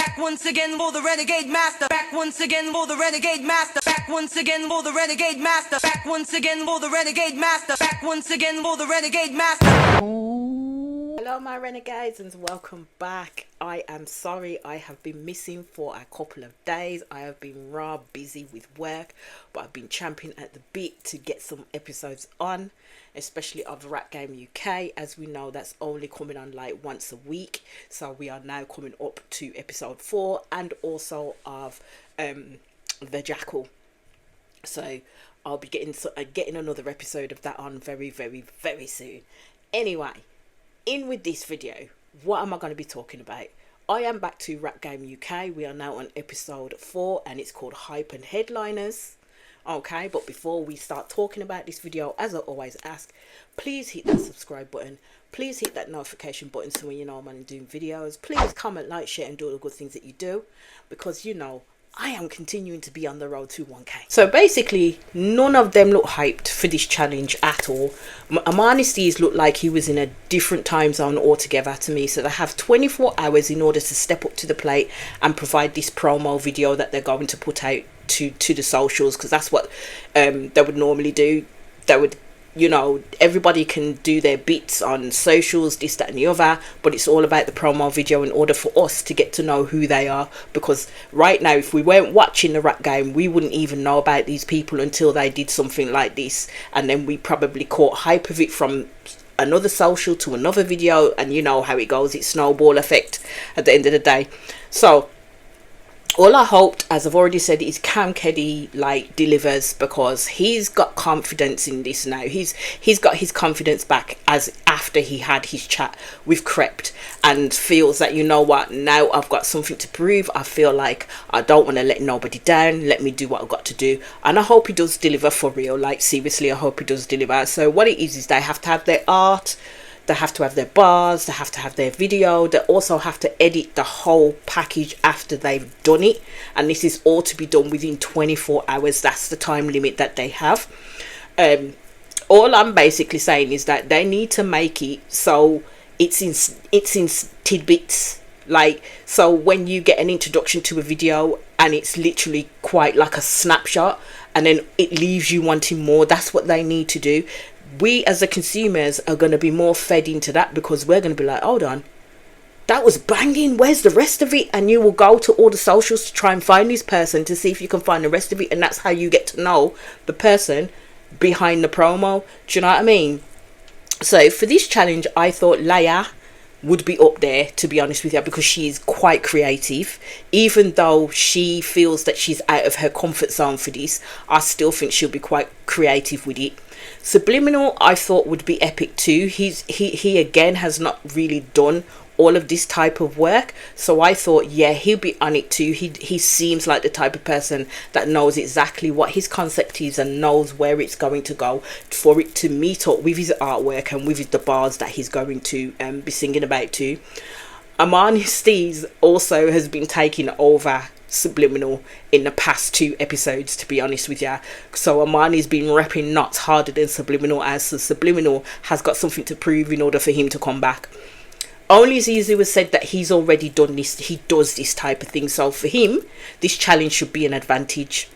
Back once again for the renegade master. Back once again for the renegade master. Back once again for the renegade master. Back once again for the renegade master. Back once again for the renegade master. Hello my renegades and welcome back. I am sorry I have been missing for a couple of days. I have been raw busy with work, but I've been champing at the bit to get some episodes on, especially of Rap Game UK. As we know, that's only coming on like once a week, so we are now coming up to episode 4, and also of The Jackal. So I'll be getting another episode of that on very soon. Anyway, in with this video, what am I going to be talking about? I am back to Rap Game UK. We are now on episode 4 and it's called Hype and Headliners. Okay, but before we start talking about this video, as I always ask, please hit that subscribe button. Please hit that notification button so when you know I'm doing videos. Please comment, like, share and do all the good things that you do, because you know I am continuing to be on the road to 1K. So basically, none of them look hyped for this challenge at all. Armani Steez looked like he was in a different time zone altogether to me. So they have 24 hours in order to step up to the plate and provide this promo video that they're going to put out to the socials, because that's what they would normally do. They would, you know, everybody can do their bits on socials, this, that and the other, but it's all about the promo video in order for us to get to know who they are. Because right now, if we weren't watching the Rap Game, we wouldn't even know about these people until they did something like this, and then we probably caught hype of it from another social to another video, and you know how it goes, it's snowball effect at the end of the day. So all I hoped, as I've already said, is Cam Keddy like delivers, because he's got confidence in this now. He's got his confidence back as after he had his chat with Krept, and feels that, you know what, now I've got something to prove. I feel like I don't want to let nobody down. Let me do what I've got to do. And I hope he does deliver for real. Like seriously, I hope he does deliver. So what it is they have to have their art, they have to have their bars, they have to have their video, they also have to edit the whole package after they've done it, and this is all to be done within 24 hours. That's the time limit that they have. All I'm basically saying is that they need to make it so it's in tidbits. Like, so when you get an introduction to a video and it's literally quite like a snapshot, and then it leaves you wanting more, that's what they need to do. We as the consumers are going to be more fed into that, because we're going to be like, hold on, that was banging, where's the rest of it? And you will go to all the socials to try and find this person to see if you can find the rest of it, and that's how you get to know the person behind the promo. Do you know what I mean? So for this challenge, I thought Laya would be up there, to be honest with you, because she's quite creative. Even though she feels that she's out of her comfort zone for this, I still think she'll be quite creative with it. Subliminal, I thought, would be epic too. He again has not really done all of this type of work, so I thought, yeah, he'll be on it too. He seems like the type of person that knows exactly what his concept is and knows where it's going to go for it to meet up with his artwork and with the bars that he's going to be singing about too. Armani Steez also has been taking over Subliminal in the past 2 episodes, to be honest with you. So Armani's been repping Knots harder than Subliminal, as Subliminal has got something to prove in order for him to come back. Only Zizu has said that he's already done this, he does this type of thing, so for him this challenge should be an advantage.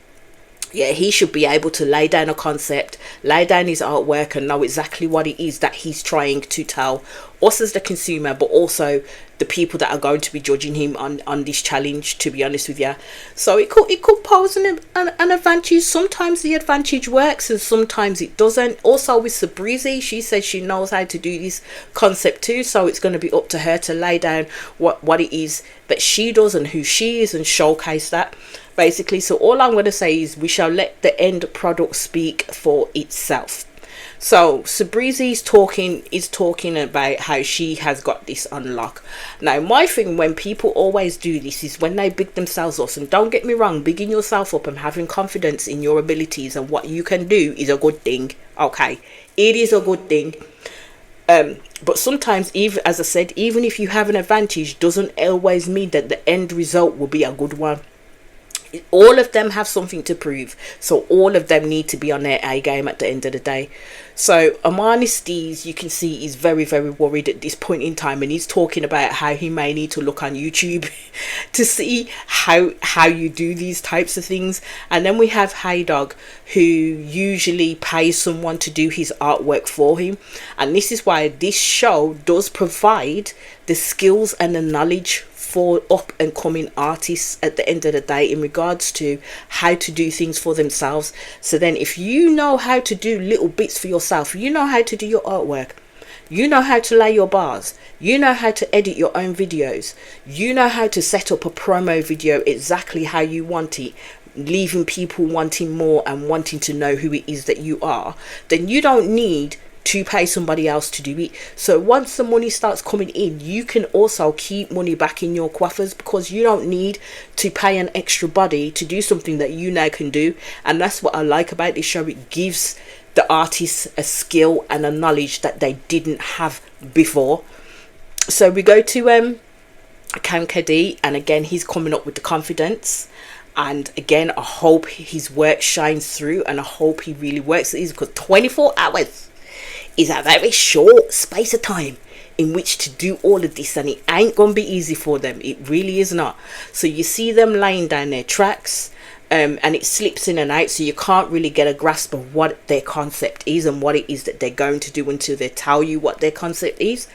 Yeah, he should be able to lay down a concept, lay down his artwork, and know exactly what it is that he's trying to tell us as the consumer, but also the people that are going to be judging him on this challenge, to be honest with you. So it could pose an advantage. Sometimes the advantage works and sometimes it doesn't. Also with Sabrizi, she says she knows how to do this concept too, so it's going to be up to her to lay down what it is that she does and who she is, and showcase that basically. So all I'm going to say is we shall let the end product speak for itself. So Sabrizi is talking about how she has got this unlock. Now my thing when people always do this is when they big themselves up, and don't get me wrong, bigging yourself up and having confidence in your abilities and what you can do is a good thing. Okay, it is a good thing. But sometimes, even as I said, even if you have an advantage, doesn't always mean that the end result will be a good one. All of them have something to prove, so all of them need to be on their A game at the end of the day. So Armani Steez, you can see, is very, very worried at this point in time, and he's talking about how he may need to look on YouTube to see how you do these types of things. And then we have Hey Dog, who usually pays someone to do his artwork for him, and this is why this show does provide the skills and the knowledge for up and coming artists at the end of the day in regards to how to do things for themselves. So then if you know how to do little bits for yourself, you know how to do your artwork, you know how to lay your bars, you know how to edit your own videos, you know how to set up a promo video exactly how you want it, leaving people wanting more and wanting to know who it is that you are, then you don't need to pay somebody else to do it. So once the money starts coming in, you can also keep money back in your coffers, because you don't need to pay an extra body to do something that you now can do. And that's what I like about this show. It gives the artists a skill and a knowledge that they didn't have before. So we go to Cam KD, and again he's coming up with the confidence, and again I hope his work shines through, and I hope he really works at this, because 24 hours is a very short space of time in which to do all of this, and it ain't gonna be easy for them. It really is not. So you see them laying down their tracks, and it slips in and out, so you can't really get a grasp of what their concept is and what it is that they're going to do until they tell you what their concept is.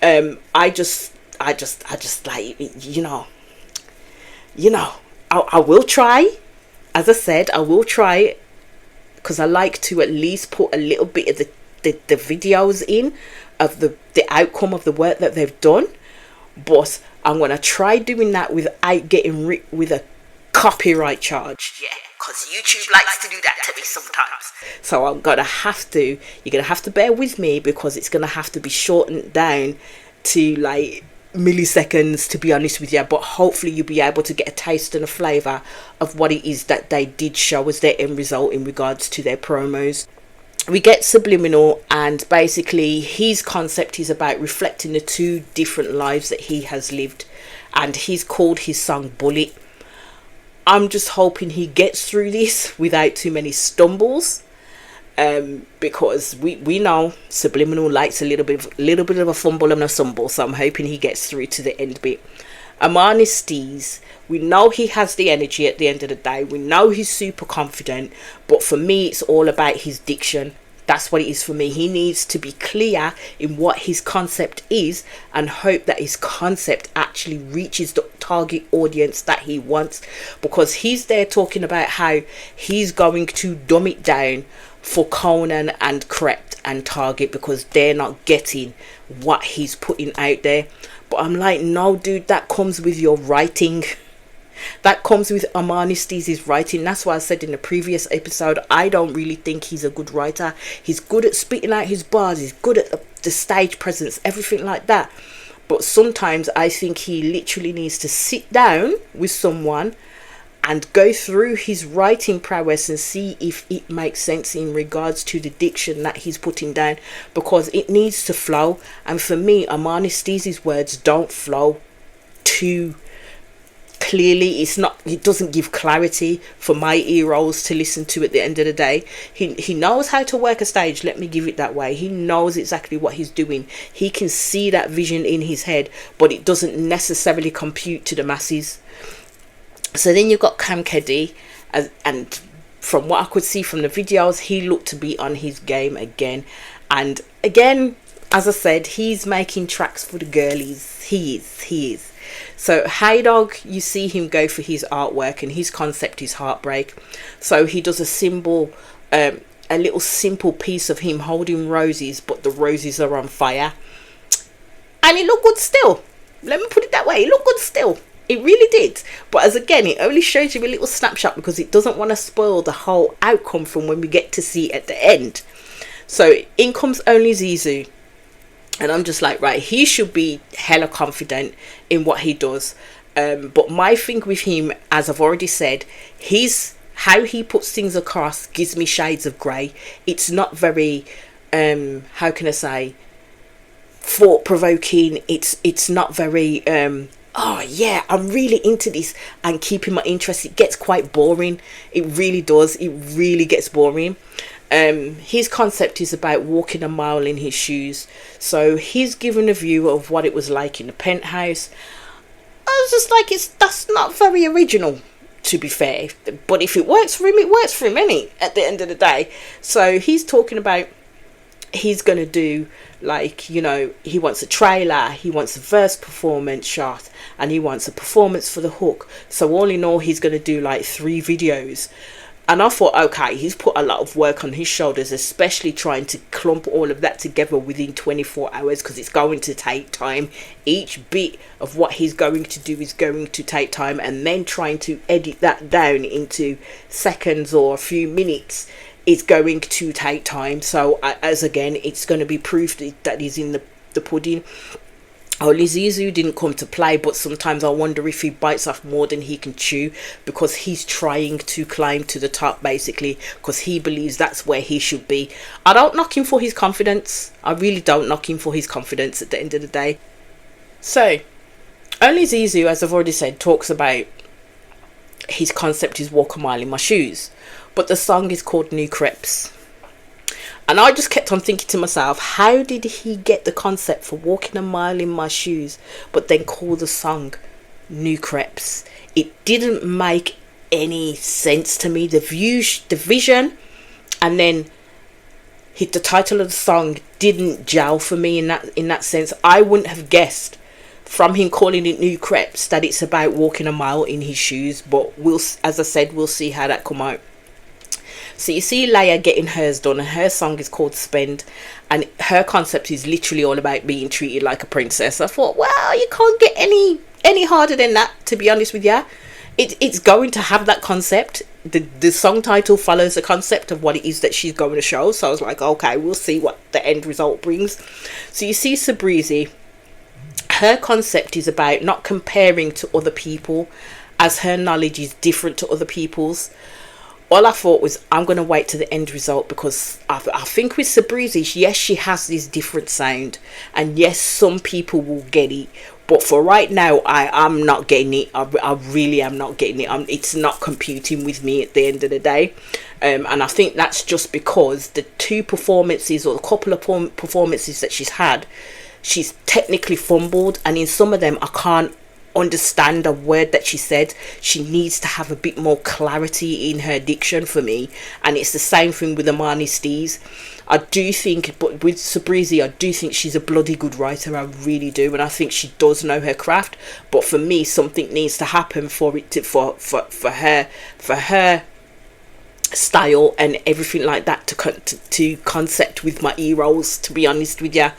I just like, I will try. As I said, I will try, because I like to at least put a little bit of the videos in of the outcome of the work that they've done. But I'm gonna try doing that without getting with a copyright charge. Yeah, because YouTube likes to do that to me sometimes. So you're gonna have to bear with me, because it's gonna have to be shortened down to like milliseconds, to be honest with you. But hopefully you'll be able to get a taste and a flavour of what it is that they did show as their end result in regards to their promos. We get Subliminal, and basically his concept is about reflecting the two different lives that he has lived, and he's called his song Bullet. I'm just hoping he gets through this without too many stumbles, because we know Subliminal likes a little bit of a fumble and a stumble, so I'm hoping he gets through to the end bit. Armani Steez, we know he has the energy at the end of the day, we know he's super confident, but for me it's all about his diction. That's what it is for me. He needs to be clear in what his concept is, and hope that his concept actually reaches the target audience that he wants, because he's there talking about how he's going to dumb it down for Conan and Crept and Target, because they're not getting what he's putting out there. But I'm like, no dude, that comes with your writing. That comes with Armani Steez's writing. That's why I said in the previous episode, I don't really think he's a good writer. He's good at spitting out his bars, he's good at the stage presence, everything like that. But sometimes I think he literally needs to sit down with someone and go through his writing prowess and see if it makes sense in regards to the diction that he's putting down, because it needs to flow. And for me, Armani Steez's words don't flow too clearly. It doesn't give clarity for my ear rolls to listen to at the end of the day. He knows how to work a stage, let me give it that way. He knows exactly what he's doing. He can see that vision in his head, but it doesn't necessarily compute to the masses. So then you've got Cam KD, and from what I could see from the videos, he looked to be on his game again. And again, as I said, he's making tracks for the girlies. He is. So Hey Dog, you see him go for his artwork, and his concept is heartbreak. So he does a little simple piece of him holding roses, but the roses are on fire. And it looked good still. Let me put it that way. It looked good still. It really did. But as again, it only shows you a little snapshot, because it doesn't want to spoil the whole outcome from when we get to see it at the end. So in comes Only Zizou, and I'm just like, right, he should be hella confident in what he does. But my thing with him, as I've already said, how he puts things across gives me shades of grey. It's not very how can I say, thought provoking. It's not very oh yeah, I'm really into this and keeping my interest. It gets quite boring. It really does. It really gets boring. His concept is about walking a mile in his shoes. So he's given a view of what it was like in the penthouse. I was just like, that's not very original, to be fair. But if it works for him, it works for him, innit? At the end of the day. So he's talking about he's going to do, like, you know, he wants a trailer, he wants a verse performance shot, and he wants a performance for the hook. So all in all, he's going to do like 3 videos. And I thought, okay, he's put a lot of work on his shoulders, especially trying to clump all of that together within 24 hours, because it's going to take time. Each bit of what he's going to do is going to take time, and then trying to edit that down into seconds or a few minutes is going to take time. So as again, it's going to be proof that he's in the pudding. Only Zizou didn't come to play, but sometimes I wonder if he bites off more than he can chew, because he's trying to climb to the top, basically, because he believes that's where he should be. I don't knock him for his confidence. I really don't knock him for his confidence at the end of the day. So, Only Zizou, as I've already said, talks about his concept is walk a mile in my shoes, but the song is called New Crepes. And I just kept on thinking to myself, how did he get the concept for walking a mile in my shoes, but then call the song New Crepes? It didn't make any sense to me. The vision, and then the title of the song didn't gel for me in that sense. I wouldn't have guessed from him calling it New Crepes that it's about walking a mile in his shoes. But as I said, we'll see how that come out. So you see Leia getting hers done, and her song is called Spend, and her concept is literally all about being treated like a princess. I thought, well, you can't get any harder than that, to be honest with you. It's going to have that concept. The song title follows the concept of what it is that she's going to show. So I was like, okay, we'll see what the end result brings. So you see Sabrizi, her concept is about not comparing to other people, as her knowledge is different to other people's. All I thought was, I'm going to wait to the end result, because I think with Sabrizi, yes, she has this different sound, and yes, some people will get it, but for right now, I'm not getting it. I really am not getting it. It's not computing with me at the end of the day, and I think that's just because the 2 performances, or a couple of performances that she's had, she's technically fumbled, and in some of them I can't understand a word that she said. She needs to have a bit more clarity in her diction for me, and it's the same thing with Amani Stees. I do think, but with Sabrizi, I do think she's a bloody good writer. I really do, and I think she does know her craft. But for me, something needs to happen for it to for her style and everything like that to concept with my e-rolls, to be honest with you.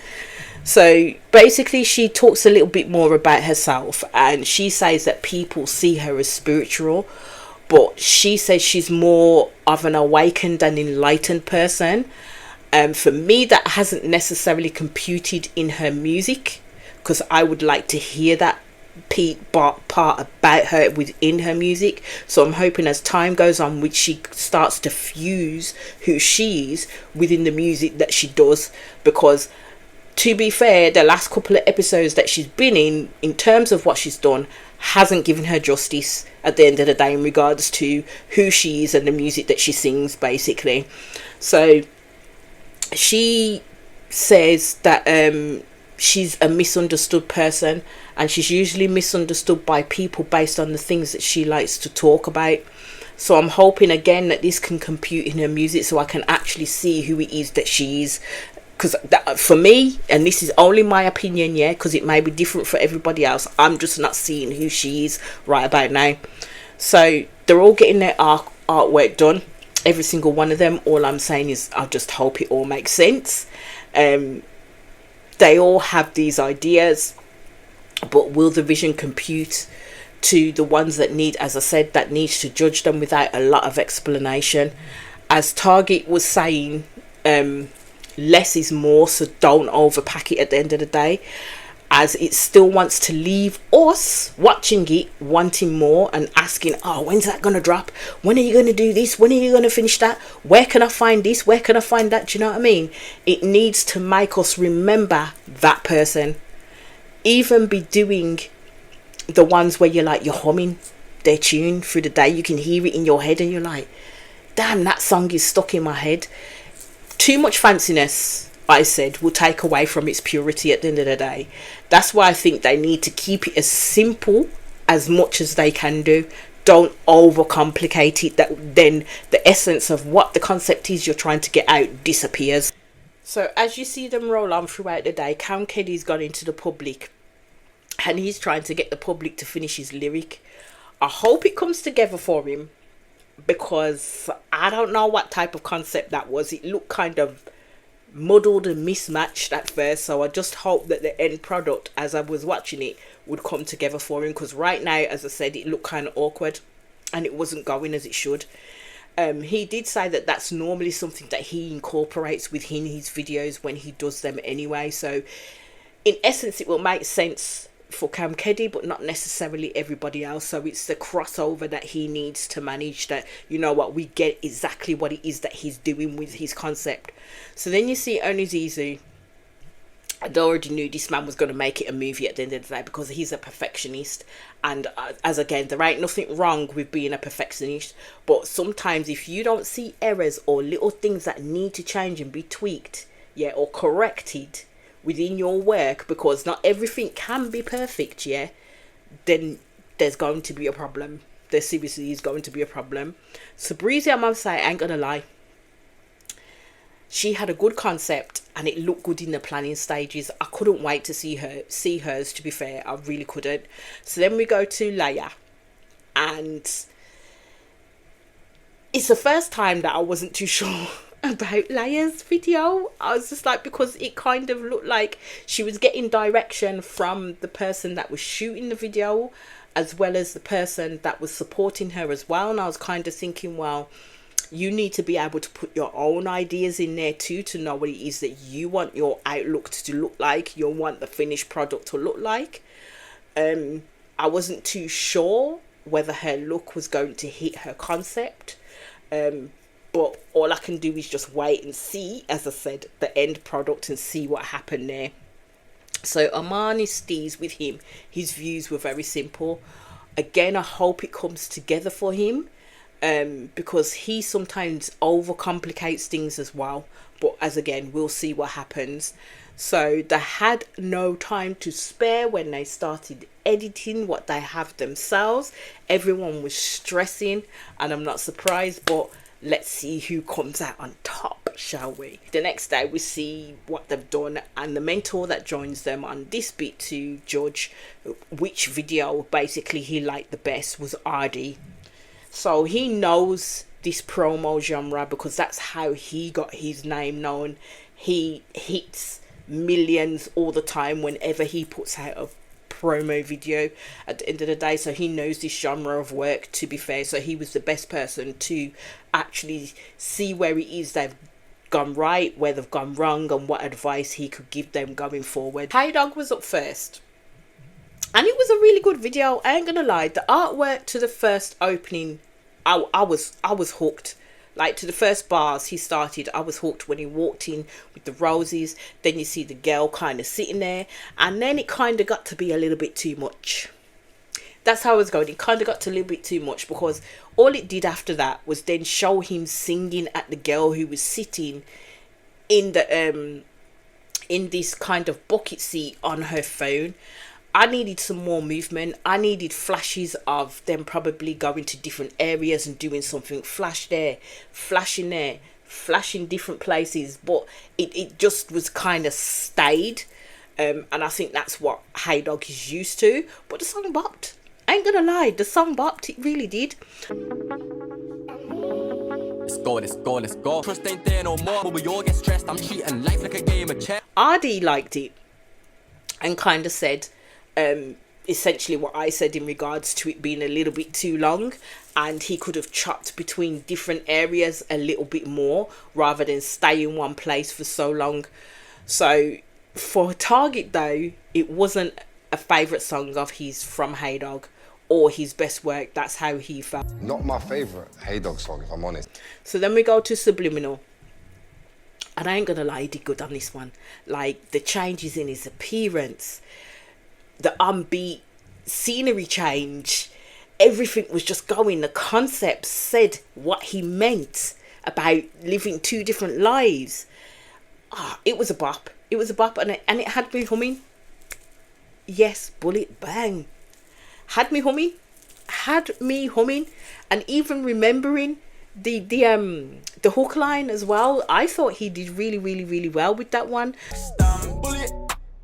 So basically, she talks a little bit more about herself, and she says that people see her as spiritual, but she says she's more of an awakened and enlightened person. For me, that hasn't necessarily computed in her music, because I would like to hear that part about her within her music. So I'm hoping as time goes on, which she starts to fuse who she is within the music that she does, because to be fair, the last couple of episodes that she's been in terms of what she's done, hasn't given her justice at the end of the day in regards to who she is and the music that she sings, basically. So she says that she's a misunderstood person, and she's usually misunderstood by people based on the things that she likes to talk about. So I'm hoping again that this can compute in her music, so I can actually see who it is that she is. Because for me, and this is only my opinion, yeah, because it may be different for everybody else, I'm just not seeing who she is right about now. So they're all getting their artwork done, every single one of them. All I'm saying is I just hope it all makes sense. They all have these ideas, but will the vision compute to the ones that need, as I said, that needs to judge them without a lot of explanation? As Target was saying, less is more, so don't overpack it at the end of the day, as it still wants to leave us watching it wanting more and asking, oh, when's that gonna drop, when are you gonna do this, when are you gonna finish that, where can I find this, where can I find that? Do you know what I mean? It needs to make us remember that person. Even be doing the ones where you're humming their tune through the day. You can hear it in your head and you're like, damn, that song is stuck in my head. Too much fanciness, I said, will take away from its purity at the end of the day. That's why I think they need to keep it as simple as much as they can do. Don't overcomplicate it, that then the essence of what the concept is you're trying to get out disappears. So as you see them roll on throughout the day, Cam Kelly's gone into the public and he's trying to get the public to finish his lyric. I hope it comes together for him, because I don't know what type of concept that was. It looked kind of muddled and mismatched at first, so I just hope that the end product, as I was watching it, would come together for him, because right now, as I said, it looked kind of awkward and it wasn't going as it should. He did say that that's normally something that he incorporates within his videos when he does them anyway, so in essence it will make sense for Cam Keddy, but not necessarily everybody else. So it's the crossover that he needs to manage, that, you know what, we get exactly what it is that he's doing with his concept. So then you see Onizuzu. I already knew this man was going to make it a movie at the end of the day, because he's a perfectionist, and as again, there ain't nothing wrong with being a perfectionist, but sometimes if you don't see errors or little things that need to change and be tweaked, yeah, or corrected within your work, because not everything can be perfect, yeah, then there's going to be a problem. There seriously is going to be a problem. So Breezy, I must say, I ain't gonna lie, she had a good concept and it looked good in the planning stages. I couldn't wait to see hers, to be fair. I really couldn't. So then we go to Leia, and it's the first time that I wasn't too sure about Leia's video. I was just like, because it kind of looked like she was getting direction from the person that was shooting the video, as well as the person that was supporting her as well. And I was kind of thinking, well, you need to be able to put your own ideas in there too, to know what it is that you want your outlook to look like, you want the finished product to look like. I wasn't too sure whether her look was going to hit her concept, but all I can do is just wait and see, as I said, the end product, and see what happened there. So Armani Steez, with him, his views were very simple. Again, I hope it comes together for him, because he sometimes overcomplicates things as well. But as again, we'll see what happens. So they had no time to spare when they started editing what they have themselves. Everyone was stressing, and I'm not surprised, but let's see who comes out on top, shall we? The next day we see what they've done, and the mentor that joins them on this bit to judge which video basically he liked the best was Ardy. So he knows this promo genre, because that's how he got his name known. He hits millions all the time whenever he puts out a promo video at the end of the day, so he knows this genre of work, to be fair. So he was the best person to actually see where it is they've gone right, where they've gone wrong, and what advice he could give them going forward. Hey Dog was up first, and it was a really good video. I ain't gonna lie, the artwork to the first opening, I was hooked. Like, to the first bars he started, I was hooked when he walked in with the roses. Then you see the girl kind of sitting there, and then it kind of got to be a little bit too much. That's how I was going. It kind of got to a little bit too much, because all it did after that was then show him singing at the girl who was sitting in the in this kind of bucket seat on her phone. I needed some more movement. I needed flashes of them probably going to different areas and doing something. Flash there, flashing there, flashing different places. But it just was kind of stayed. And I think that's what Hey Dog is used to. But the song bopped. I ain't gonna lie, the song bopped. It really did. Let's go, let's go, let's go. Trust ain't there no more, but we all get stressed. I'm treating life like a game of chess. Ardy liked it and kind of said essentially what I said in regards to it being a little bit too long, and he could have chopped between different areas a little bit more rather than stay in one place for so long. So for Target though, it wasn't a favourite song of his from Hey Dog, or his best work. That's how he felt. Not my favourite Hey Dog song, if I'm honest. So then we go to Subliminal, and I ain't gonna lie, he did good on this one. Like, the changes in his appearance, the unbeat scenery change. Everything was just going. The concept said what he meant about living two different lives. It was a bop. It was a bop, and it had me humming. Yes, bullet bang. Had me humming, and even remembering the hook line as well. I thought he did really, really, really well with that one. Bullet,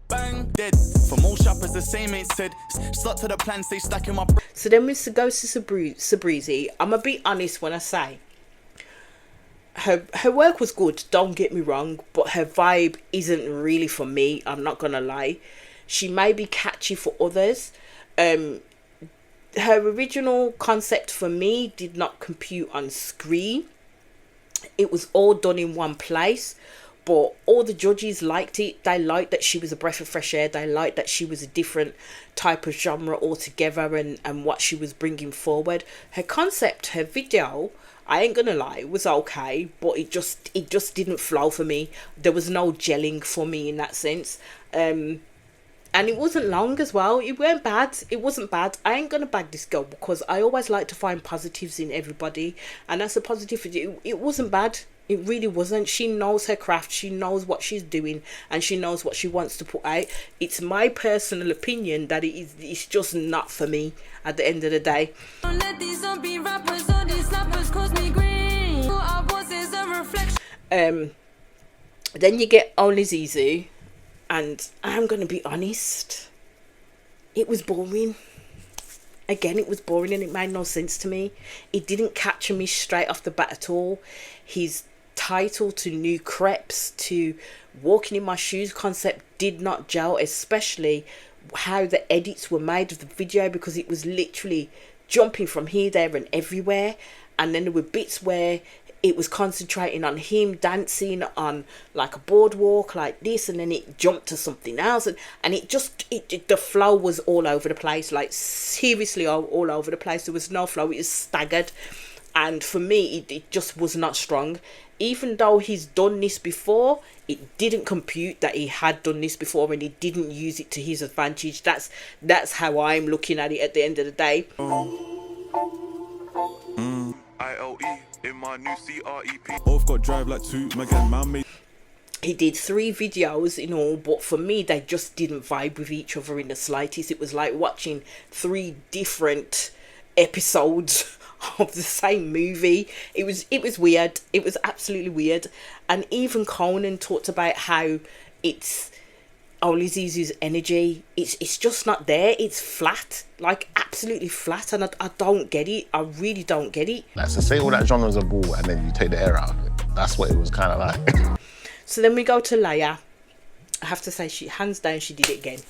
bang, dead. For most shoppers, the same ain't said. Stuck to the plan, stay stuck in my. So then we goes to Sabrizi. I'm gonna be honest when I say her work was good, don't get me wrong, but her vibe isn't really for me. I'm not gonna lie. She may be catchy for others. Her original concept for me did not compute on screen. It was all done in one place, but all the judges liked it. They liked that she was a breath of fresh air. They liked that she was a different type of genre altogether, and what she was bringing forward. Her concept, her video, I ain't gonna lie, was okay, but it just didn't flow for me. There was no gelling for me in that sense. And it wasn't long as well. It weren't bad. It wasn't bad. I ain't gonna bag this girl because I always like to find positives in everybody, and that's a positive. It wasn't bad. It really wasn't. She knows her craft. She knows what she's doing, and she knows what she wants to put out. It's my personal opinion that it's just not for me at the end of the day. Then you get Only Zizu. And I'm going to be honest, it was boring. Again, it was boring and it made no sense to me. It didn't capture me straight off the bat at all. His title to New Crepes to Walking in My Shoes concept did not gel, especially how the edits were made of the video, because it was literally jumping from here, there and everywhere. And then there were bits where it was concentrating on him dancing on like a boardwalk like this, and then it jumped to something else, and the flow was all over the place, like seriously all over the place. There was no flow. It was staggered, and for me it just was not strong. Even though he's done this before, it didn't compute that he had done this before, and he didn't use it to his advantage. That's how I'm looking at it at the end of the day. ILE in my new CREP. Both got drive like two, man. He did 3 videos in all, but for me they just didn't vibe with each other in the slightest. It was like watching 3 different episodes of the same movie. It was weird. It was absolutely weird. And even Conan talked about how it's Only Zizu's energy, it's just not there. It's flat, like absolutely flat, and I don't get it. I really don't get it. Like, so say all that genre's a ball and then you take the air out of it. That's what it was kind of like. So then we go to Laya. I have to say, she hands down, she did it again.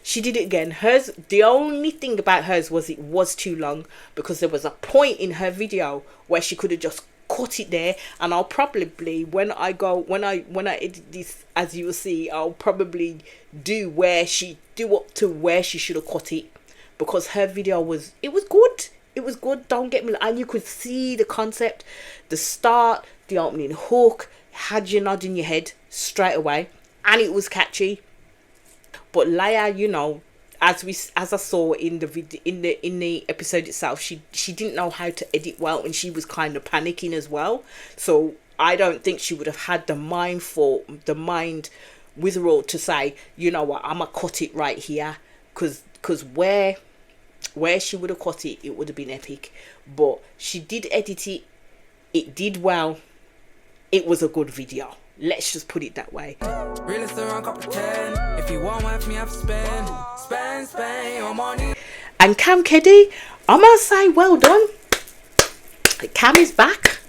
She did it again. Hers, the only thing about hers was it was too long, because there was a point in her video where she could have just cut it there, and I'll probably when I edit this, as you will see, I'll probably do up to where she should have cut it, because her video was good, don't get me, and you could see the concept, the start, the opening hook had you nodding your head straight away, and it was catchy. But Laya, you know, as I saw in the video, in the episode itself, she didn't know how to edit well, and she was kind of panicking as well. So I don't think she would have had the mind witherall to say, you know what, I'ma cut it right here, because where she would have cut it, it would have been epic. But she did edit it. It did well. It was a good video. Let's just put it that way. Realist around couple 10. If you want one for me, I have to spend your money. And Cam Keddy, I must say, well done. Cam is back.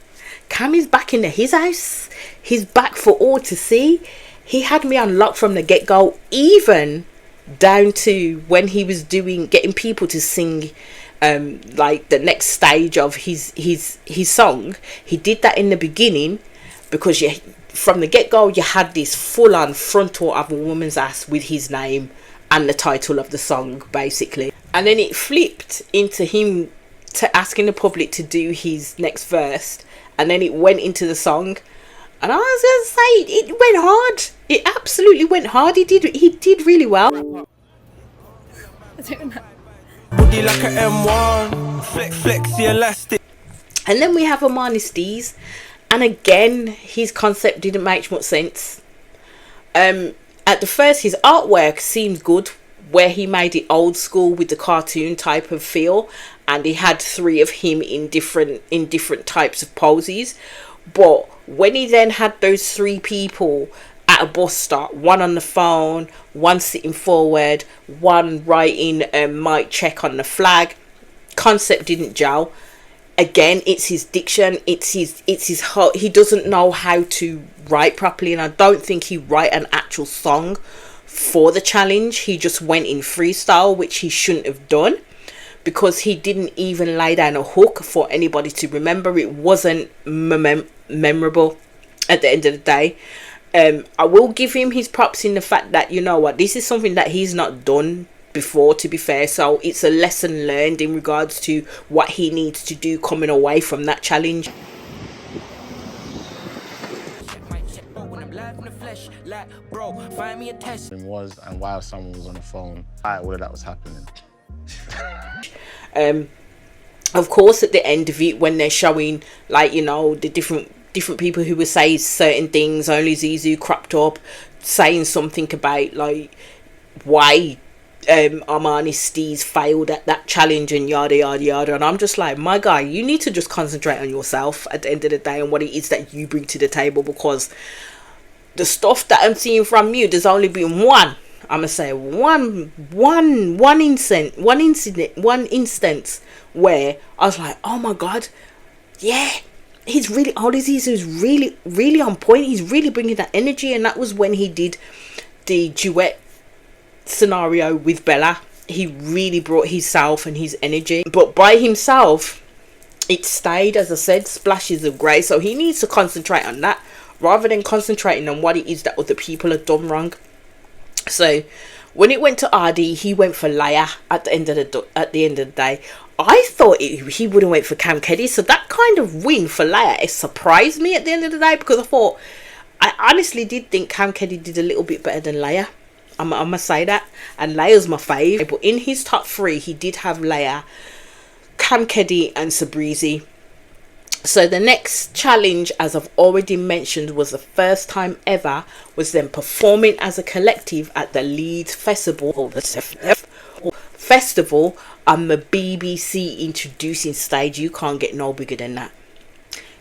Cam is back in his house. He's back for all to see. He had me unlocked from the get-go, even down to when he was getting people to sing like the next stage of his song. He did that in the beginning, because from the get-go you had this full-on frontal of a woman's ass with his name and the title of the song, basically. And then it flipped into him asking the public to do his next verse, and then it went into the song, and I was gonna say, it went hard. It absolutely went hard. He did really well. I don't know. Body like a M1, flexy elastic. And then we have Armani Steez, and again his concept didn't make much sense. At the first, his artwork seemed good, where he made it old school with the cartoon type of feel, and he had 3 of him in different types of poses. But when he then had those 3 people at a bus stop, one on the phone, one sitting forward, one writing mic check on the flag, concept didn't gel. Again, it's his diction, it's his he doesn't know how to write properly, and I don't think he write an actual song for the challenge. He just went in freestyle, which he shouldn't have done, because he didn't even lay down a hook for anybody to remember. It wasn't memorable at the end of the day. I will give him his props in the fact that, you know what, this is something that he's not done before, to be fair, so it's a lesson learned in regards to what he needs to do coming away from that challenge. Was, and while someone was on the phone, all of that was happening. Of course, at the end of it, when they're showing, like, you know, the different people who were saying certain things, only Zizou cropped up saying something about like why Armani Steez failed at that challenge and yada yada yada, and I'm just like, my guy, you need to just concentrate on yourself at the end of the day and what it is that you bring to the table, because the stuff that I'm seeing from you, there's only been one instance where I was like, oh my god, yeah, he's really, all this is really on point. He's really bringing that energy, and that was when he did the duet scenario with Bella. He really brought himself and his energy, but by himself it stayed, as I said, splashes of grey. So he needs to concentrate on that rather than concentrating on what it is that other people have done wrong. So when it went to RD, he went for Leia at the end of the day. I thought he would have went for Cam Keddy, so that kind of win for Leia, it surprised me at the end of the day, because I honestly did think Cam Keddy did a little bit better than Leia. I'm gonna say that, and Leia's my fave. But in his top 3, he did have Leia, Cam Keddy, and Sabrizi. So the next challenge, as I've already mentioned, was the first time ever was them performing as a collective at the Leeds Festival on the BBC introducing stage. You can't get no bigger than that.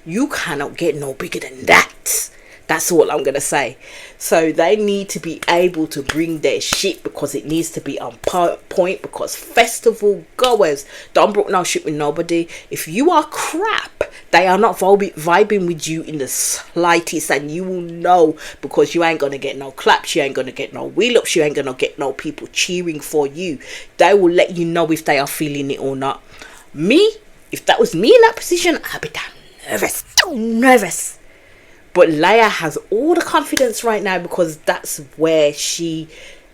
You cannot get no bigger than that. That's all I'm gonna say. So they need to be able to bring their shit, because it needs to be on point, because festival goers don't brook no shit with nobody. If you are crap, they are not vibing with you in the slightest, and you will know, because you ain't gonna get no claps, you ain't gonna get no wheel ups, you ain't gonna get no people cheering for you. They will let you know if they are feeling it or not. Me, if that was me in that position, I'd be damn nervous. But Leia has all the confidence right now, because that's where she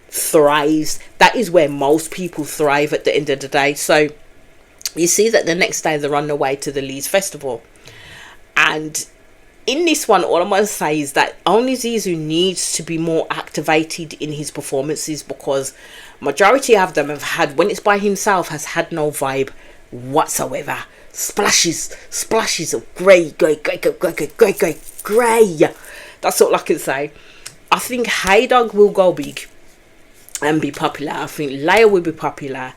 thrives. That is where most people thrive at the end of the day. So you see that the next day they're on the way to the Leeds Festival. And in this one, all I'm going to say is that only Zizou needs to be more activated in his performances, because majority of them have had, when it's by himself, has had no vibe whatsoever. Splashes of grey. That's all I can say. I think Hey Dog will go big and be popular. I think Leia will be popular.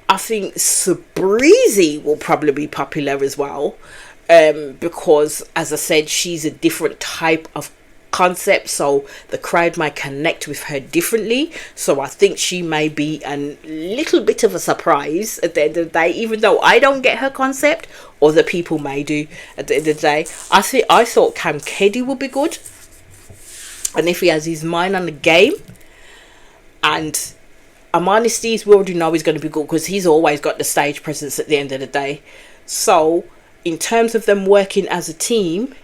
I think Sabrizi will probably be popular as well, because, as I said, she's a different type of concept, so the crowd might connect with her differently. So I think she may be a little bit of a surprise at the end of the day, even though I don't get her concept, other people may do at the end of the day. I thought Cam Keddy would be good, and if he has his mind on the game, and Armani Steez, we already know he's going to be good, because he's always got the stage presence at the end of the day. So in terms of them working as a team,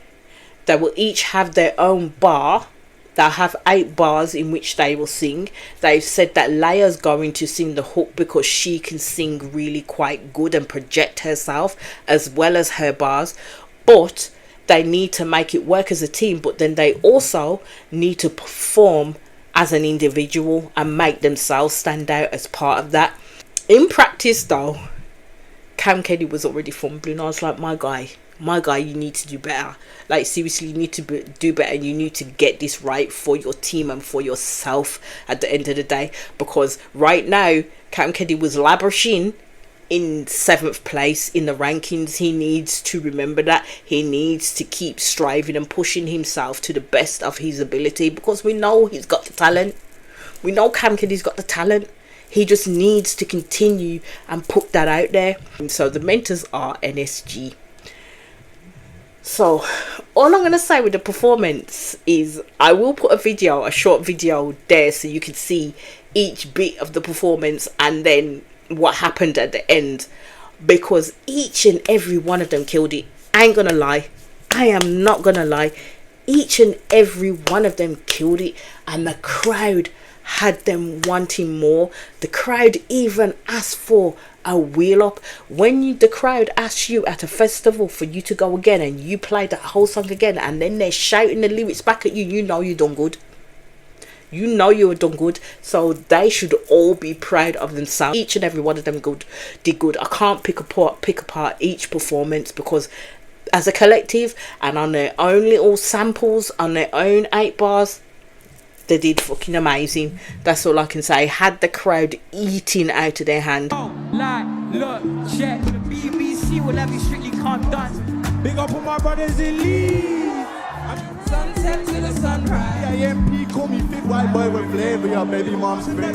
they will each have their own bar. They'll have 8 bars in which they will sing. They've said that Leia's going to sing the hook, because she can sing really quite good and project herself as well as her bars. But they need to make it work as a team, but then they also need to perform as an individual and make themselves stand out as part of that. In practice though, Cam Kenny was already fumbling. I was like, my guy, you need to do better. Like, seriously, you need to do better, and you need to get this right for your team and for yourself at the end of the day. Because right now, Cam Kenny was lavishing in 7th place in the rankings. He needs to remember that. He needs to keep striving and pushing himself to the best of his ability, because we know he's got the talent. We know Cam Kenny's got the talent. He just needs to continue and put that out there. And so the mentors are NSG. So all I'm going to say with the performance is I will put a short video there, so you can see each bit of the performance and then what happened at the end, because each and every one of them killed it. I ain't gonna lie. I am not gonna lie. Each and every one of them killed it, and the crowd had them wanting more. The crowd even asked for a wheel up. When the crowd asks you at a festival for you to go again, and you play that whole song again, and then they're shouting the lyrics back at you, you know you done good. You know you were done good. So they should all be proud of themselves. Each and every one of them did good. I can't pick apart each performance, because as a collective and on their own little samples, on their own 8 bars, they did fucking amazing. That's all I can say. Had the crowd eating out of their hand. Look, check. The BBC will have you strictly calm down. Big up on my brothers in Leeds. Sunset to the sunrise. Yeah, MP call me big white boy with flavor, your baby mom's free.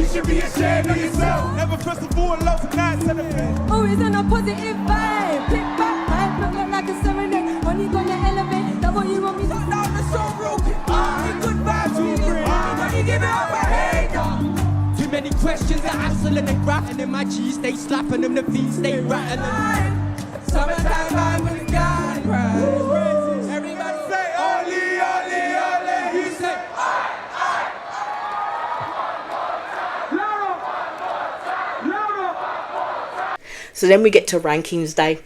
You should be ashamed of yourself. Never first of all, love tonight, celebrate. Always on a positive vibe. Pick back, hype, look like a serenade. Money gonna elevate. That's what you want me to Down the show broken. Good vibes we bring. Money give it up a hate. Too many questions that answering and graphing. And my G's stay slapping them, the feet stay rattling. Summertime vibe with the gun, right? So then we get to rankings day.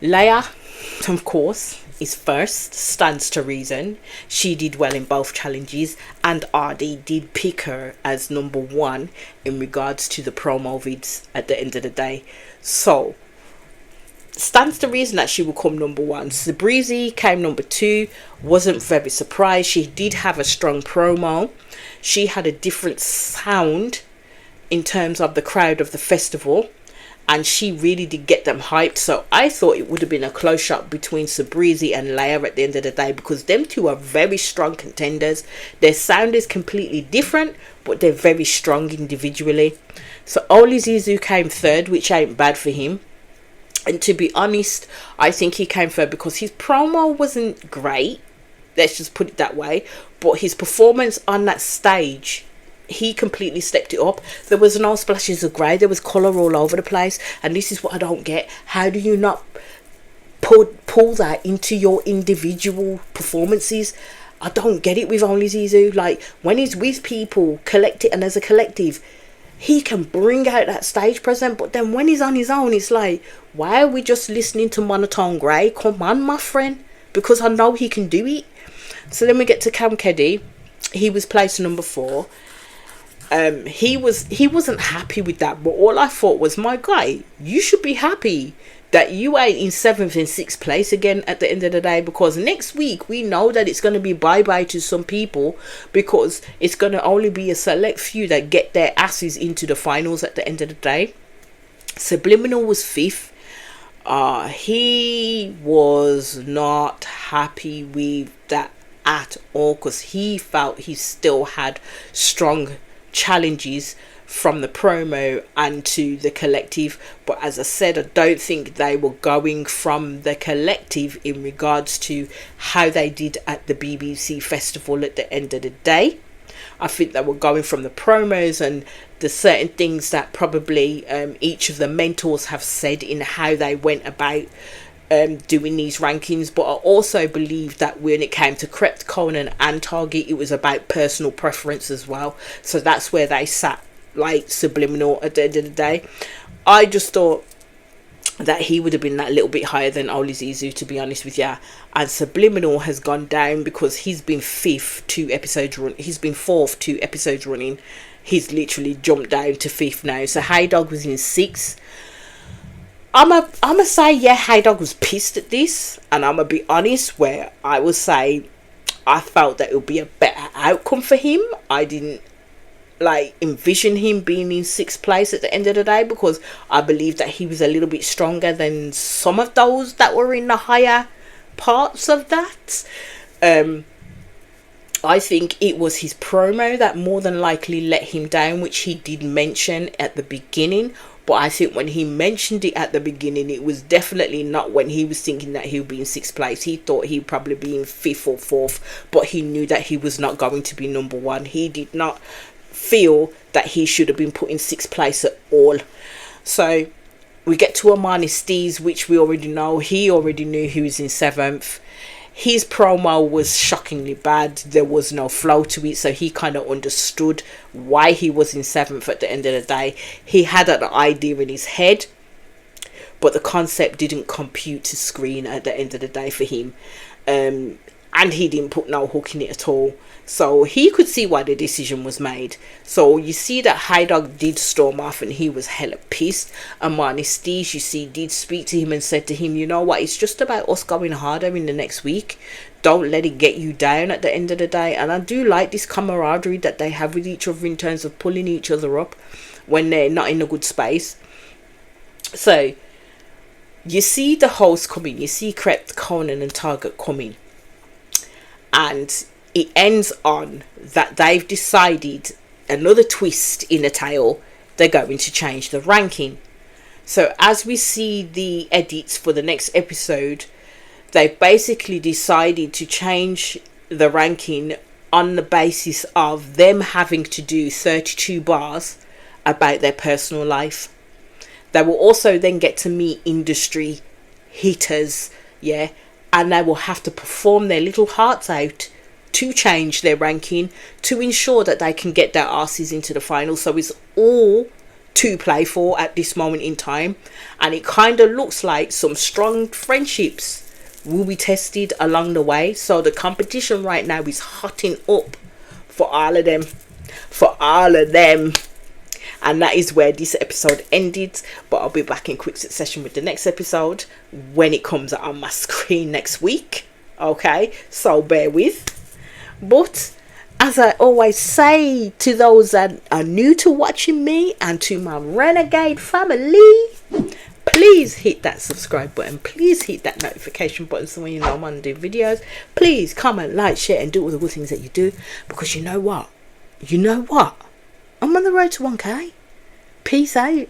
Leia, of course, is first. Stands to reason. She did well in both challenges, and RD did pick her as number 1 in regards to the promo vids at the end of the day. So stands to reason that she will come number 1. Sabreezy came number 2. Wasn't very surprised. She did have a strong promo. She had a different sound in terms of the crowd of the festival, and she really did get them hyped. So I thought it would have been a close shot between Sabreezy and Leia at the end of the day, because them two are very strong contenders. Their sound is completely different, but they're very strong individually. So Oli Zizu came 3rd, which ain't bad for him. And to be honest, I think he came 3rd because his promo wasn't great, let's just put it that way, but his performance on that stage, he completely stepped it up. There was no splashes of grey, there was colour all over the place, and this is what I don't get. How do you not pull that into your individual performances? I don't get it with Only Zizu. Like, when he's with people, and as a collective, he can bring out that stage presence, but then when he's on his own, it's like, why are we just listening to Monotone Grey? Come on, my friend, because I know he can do it. So then we get to Cam Kenny. He was placed number 4. He wasn't happy with that, but all I thought was, my guy, you should be happy that you ain't in 7th and 6th place again at the end of the day, because next week we know that it's going to be bye-bye to some people, because it's going to only be a select few that get their asses into the finals at the end of the day. Subliminal was 5th. He was not happy with that at all, because he felt he still had strong challenges from the promo and to the collective, but as I said, I don't think they were going from the collective in regards to how they did at the BBC festival at the end of the day. I think they were going from the promos and the certain things that probably each of the mentors have said in how they went about doing these rankings. But I also believe that when it came to Krept, Conan and Target, it was about personal preference as well. So that's where they sat, like Subliminal at the end of the day. I just thought that he would have been that little bit higher than Oli Zizu, to be honest with you. And Subliminal has gone down because he's been 5th 2 episodes running. He's been 4th 2 episodes running. he's literally jumped down to 5th now. So Hey Dog was in 6th. I'ma say, yeah, Hey Dog was pissed at this, and I'ma be honest, where I will say I felt that it would be a better outcome for him. I didn't like envision him being in 6th place at the end of the day, because I believe that he was a little bit stronger than some of those that were in the higher parts of that. I think it was his promo that more than likely let him down, which he did mention at the beginning. But I think when he mentioned it at the beginning, it was definitely not when he was thinking that he would be in 6th place. He thought he'd probably be in 5th or 4th, but he knew that he was not going to be number 1. He did not feel that he should have been put in 6th place at all. So we get to Armani Steez, which we already know. He already knew he was in 7th. His promo was shockingly bad. There was no flow to it, so he kind of understood why he was in 7th at the end of the day. He had an idea in his head, but the concept didn't compute to screen at the end of the day for him. And he didn't put no hook in it at all. So he could see why the decision was made. So you see that Hey Dog did storm off and he was hella pissed. And Armani Steez, you see, did speak to him and said to him, you know what, it's just about us going harder in the next week. Don't let it get you down at the end of the day. And I do like this camaraderie that they have with each other in terms of pulling each other up when they're not in a good space. So you see the host coming, you see Krept, Conan and Target coming. And it ends on that they've decided, another twist in the tale, they're going to change the ranking. So as we see the edits for the next episode, they've basically decided to change the ranking on the basis of them having to do 32 bars about their personal life. They will also then get to meet industry hitters, yeah, and they will have to perform their little hearts out to change their ranking to ensure that they can get their asses into the final. So it's all to play for at this moment in time, and it kind of looks like some strong friendships will be tested along the way. So the competition right now is hotting up for all of them, and that is where this episode ended. But I'll be back in quick succession with the next episode when it comes out on my screen next week. Okay, so bear with. But as I always say to those that are new to watching me and to my Renegade family, please hit that subscribe button, please hit that notification button so when you know I'm on doing videos. Please comment, like, share and do all the good things that you do, because you know what, I'm on the road to 1k. Peace out.